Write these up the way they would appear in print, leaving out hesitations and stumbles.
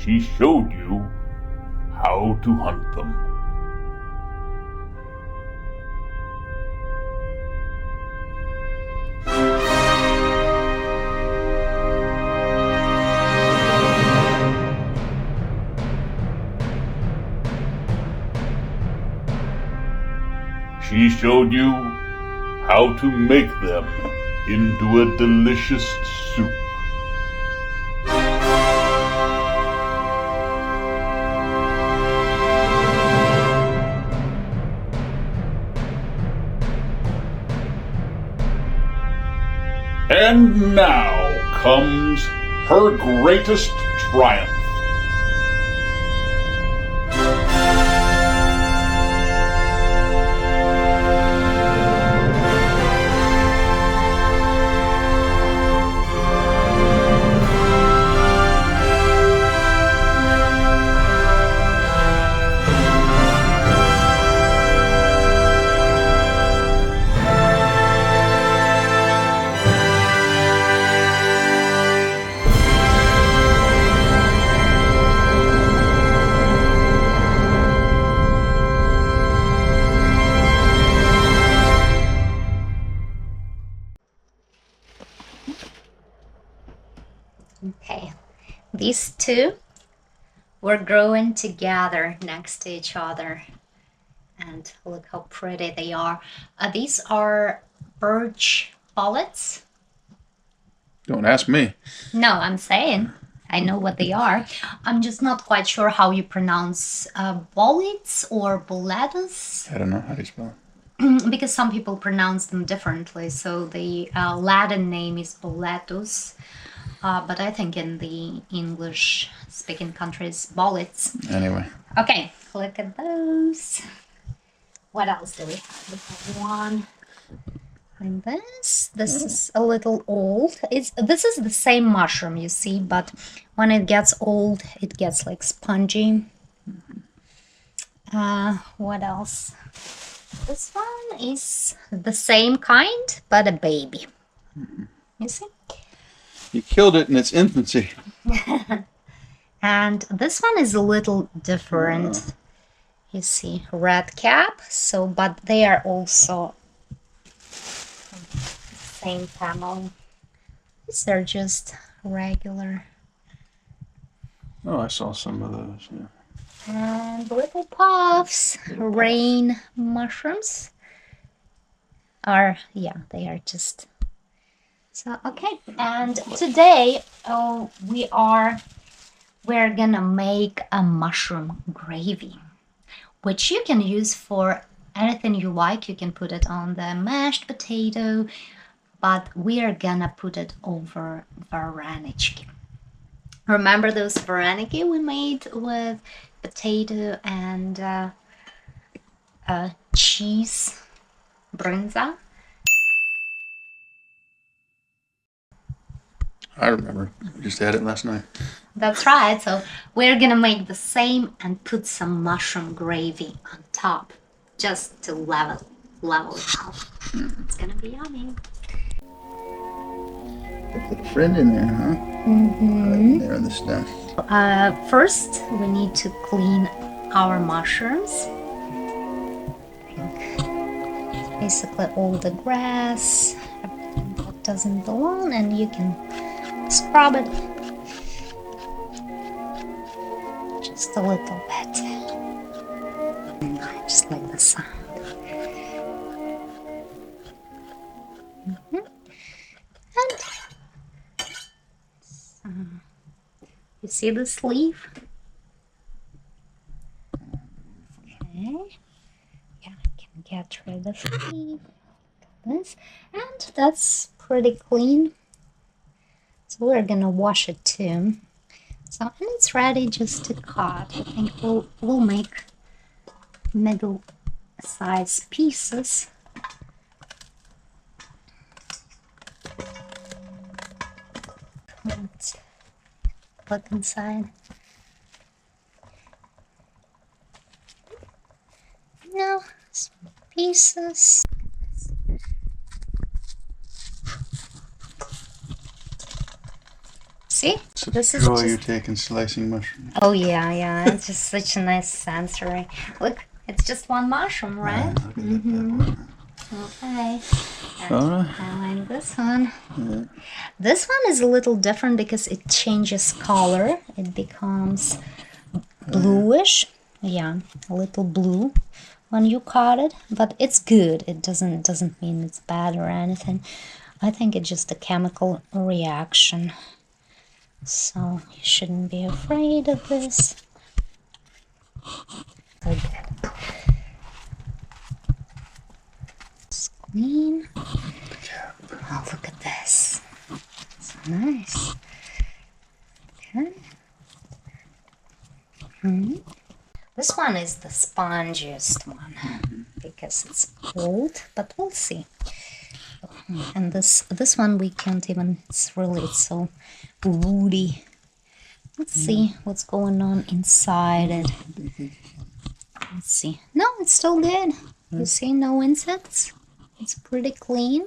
she showed you how to hunt them. She showed you how to make them into a delicious soup. And now comes her greatest triumph. Okay, these two were growing together next to each other, and look how pretty they are. These are birch bullets. Don't ask me. No, I'm saying I know what they are. I'm just not quite sure how you pronounce bullets or boletus. I don't know. How do you spell it? Because some people pronounce them differently. So the Latin name is boletus. But I think in the English-speaking countries, bullets. Anyway. Okay, look at those. What else do we have? We have one like this. This is a little old. This is the same mushroom, you see, but when it gets old, it gets like spongy. What else? This one is the same kind, but a baby. You see? You killed it in its infancy. And this one is a little different. You see, red cap. So, but they are also same family. These are just regular. Oh, I saw some of those. Yeah. And little puffs, rain mushrooms. They are just. So, okay, and today we're gonna make a mushroom gravy, which you can use for anything you like. You can put it on the mashed potato, but we are gonna put it over vareniki. Remember those vareniki we made with potato and cheese brinza? I remember. We just had it last night. That's right. So we're gonna make the same and put some mushroom gravy on top, just to level it out. It's gonna be yummy. Got a little friend in there, huh? Mm-hmm. Right in there on the stem. First, we need to clean our mushrooms. Basically, all the grass, everything that doesn't belong, and you can scrub it just a little bit. I just like the sound. And you see the sleeve? Okay. Yeah, I can get rid of the sleeve. This, and that's pretty clean. So we're gonna wash it too. So, and it's ready just to cut. I think we'll make middle size pieces. Let's look inside. Now, some pieces. See See? It's a This is joy just... you're taking slicing mushrooms. Oh yeah, yeah. It's just such a nice sensory. Look, it's just one mushroom, right? Look at that bad boy. Okay. And Alright. I like this one. Yeah. This one is a little different because it changes color. It becomes bluish. Yeah, a little blue when you cut it, but it's good. It doesn't mean it's bad or anything. I think it's just a chemical reaction. So you shouldn't be afraid of this. So good. It's clean. Oh, look at this. So nice. Okay. This one is the spongiest one because it's old, but we'll see. And this one we can't even, it's so woody. Let's see what's going on inside it. Let's see. No, it's still good. You see, no insects. It's pretty clean.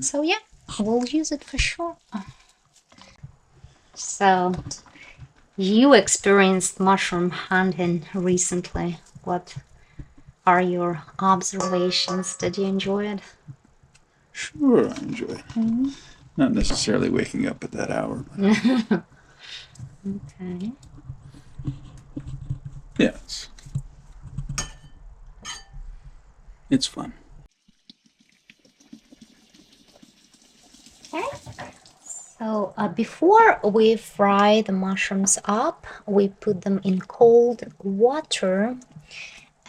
So yeah, we'll use it for sure. So you experienced mushroom hunting recently. What are your observations? Did you enjoy it? Sure, I enjoy it. Not necessarily waking up at that hour. But Okay. yeah, it's fun. Okay. So before we fry the mushrooms up, we put them in cold water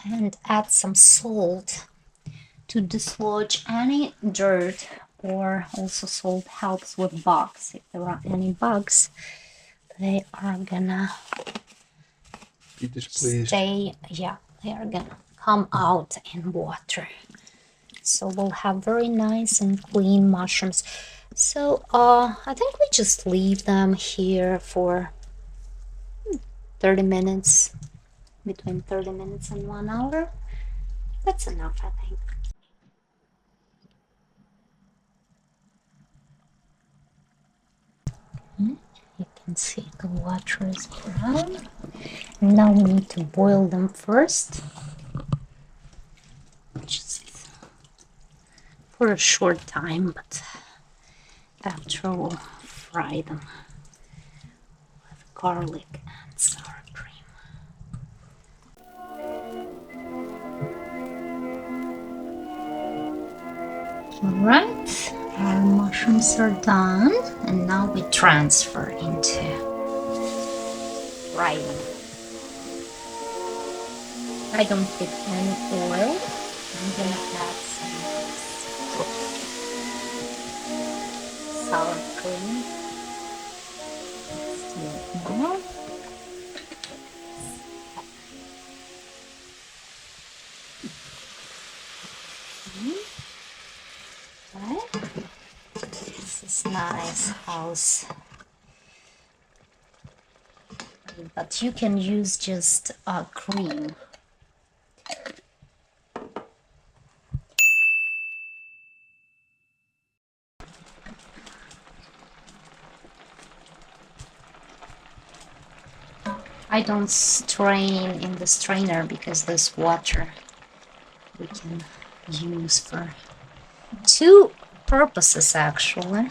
and add some salt to dislodge any dirt, or also salt helps with bugs. If there are any bugs, they are gonna Be displeased. stay, yeah, they are gonna come out in water. So we'll have very nice and clean mushrooms. So I think we just leave them here for 30 minutes, between 30 minutes and 1 hour. That's enough, I think. You can see the water is brown. Now we need to boil them first. Just for a short time, but after we'll fry them with garlic and sour cream. Alright, our mushrooms are done, and now we transfer into frying. I don't put any oil. I'm gonna add some sour cream. Let's do it now. Right. This is nice house. But you can use just cream. I don't strain in the strainer because this water we can use for two purposes actually.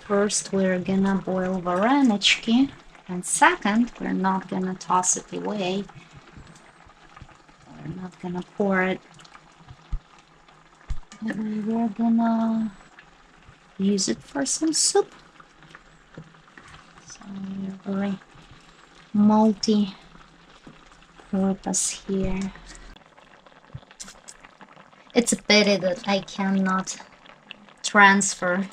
First, we're gonna boil varenички, and second, we're not gonna toss it away. We're not gonna pour it. We're gonna use it for some soup. So we're very multi-purpose here. It's a pity that I cannot transfer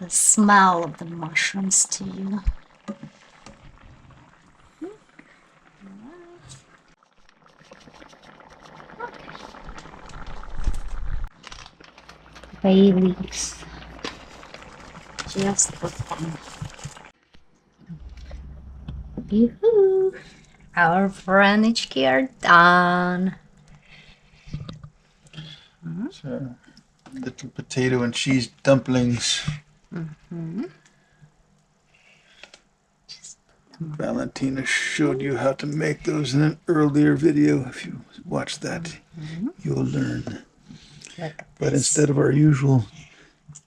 the smell of the mushrooms to you. Bay leaves, just for fun. Yoo-hoo! Our varenички are done. Little potato and cheese dumplings. Valentyna showed you how to make those in an earlier video. If you watch that, you'll learn. Look at But this. instead of our usual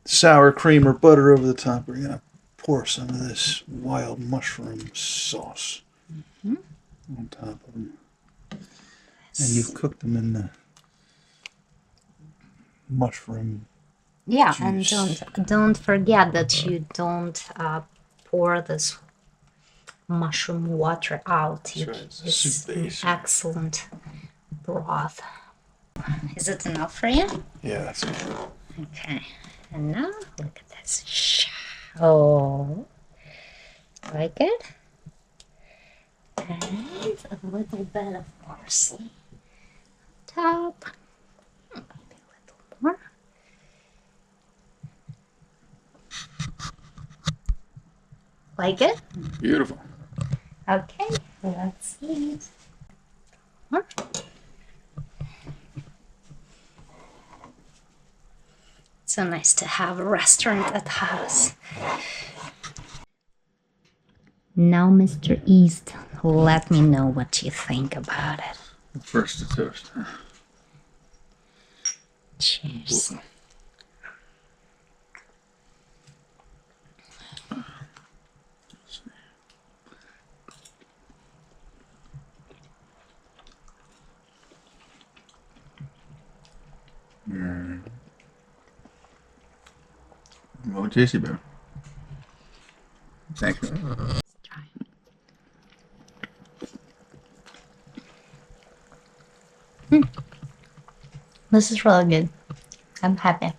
sour cream or butter over the top, we're going to pour some of this wild mushroom sauce on top of them. And you've cooked them in the mushroom Yeah, juice. and don't forget that you don't pour this mushroom water out. That's right, it's a It's soup an base. excellent broth. Is it enough for you? Yeah, that's it. Okay, and now look at this. Oh, like it? And a little bit of parsley on top. Maybe a little more. Like it? Beautiful. Okay, let's see. More. So nice to have a restaurant at the house. Now, Mr. East, let me know what you think about it. First to toast. Cheers. Well, tasty bear. Thank you. This is really good. I'm happy.